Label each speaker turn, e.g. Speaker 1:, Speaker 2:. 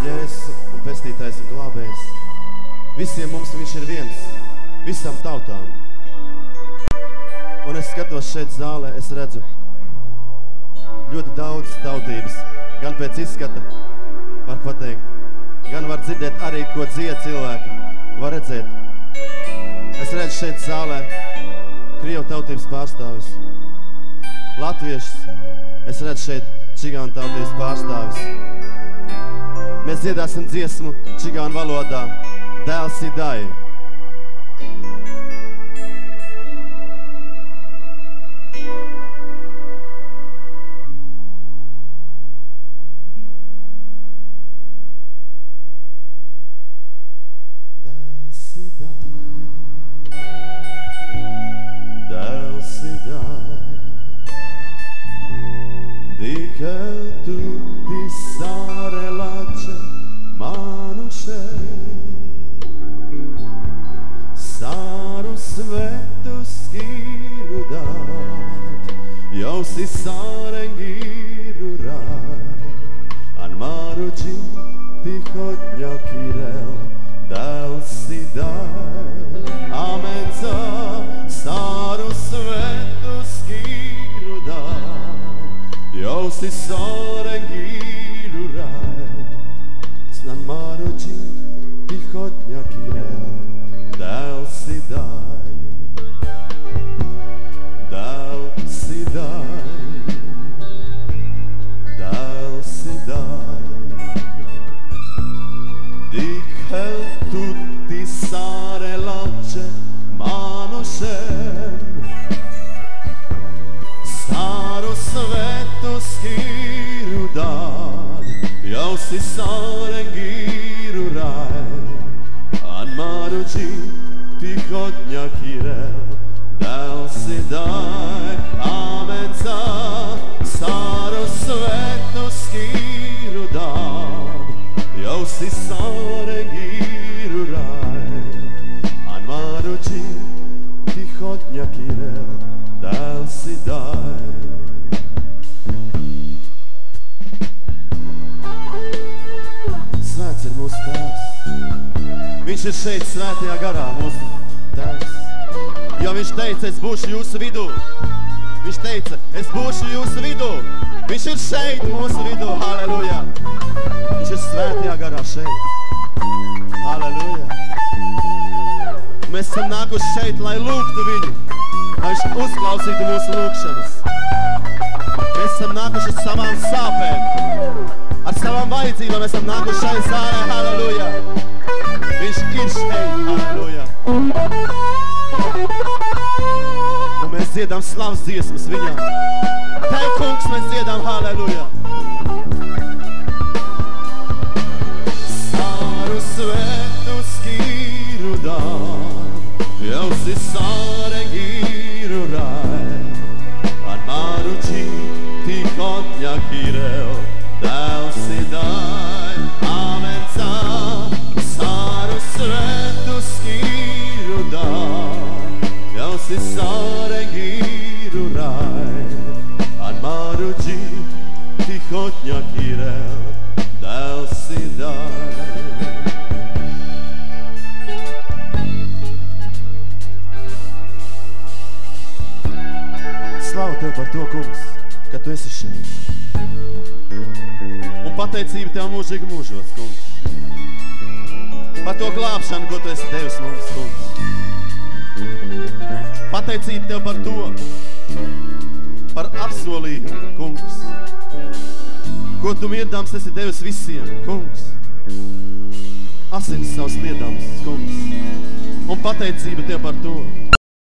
Speaker 1: Jēzus un pestītājs un glābējs. Visiem mums viņš ir viens, visam tautām. Un es skatos šeit zālē, es redzu ļoti daudz tautības, gan pēc izskata, var pateikt, gan var dzirdēt arī, ko dzied cilvēki, var redzēt. Es redzu šeit zālē Krievu tautības pārstāvis, latviešus, es redzu šeit čigānu tautības pārstāvis. Mēs dziedāsim dziesmu čigānu valodā Dēls Idai. Viņš ir šeit svētajā garā, mūsu tēvs. Jo viņš teica, es būšu jūsu vidū. Viņš teica, es būšu jūsu vidū. Viņš ir šeit mūsu vidū, halleluja. Viņš ir svētajā garā šeit. Halleluja. Mēs esam nākuši šeit, lai lūgtu viņu, lai viņš uzklausītu mūsu lūgšanas. Mēs esam nākuši ar savām sāpēm, ar savām vajadzībām, mēs esam nākuši šeit zālē, halleluja. Viņš ir šeit, halleluja. Un mēs dziedam slavas dziesmas viņam. Tev, kungs, mēs dziedam, halleluja. Saru svetu skiru dan, jau si sarengiru raj, an maru ti kotnja kireo, tev si daj, amen ca. Saru svetu skiru dan, jau si sarengiru raj, an maru ti kotnja kireo, tev si daj. Slavu Tev par to, kungs, ka Tu esi šeit. Un pateicība Tev mūžīgi mūžos, kungs. Par to glābšanu, ko Tu esi devis mums, kungs. Pateicība Tev par to, par apsolījumu, kungs. Ko Tu mirdams esi devis visiem, kungs. Asinis savs liedams, kungs. Un pateicība Tev par to.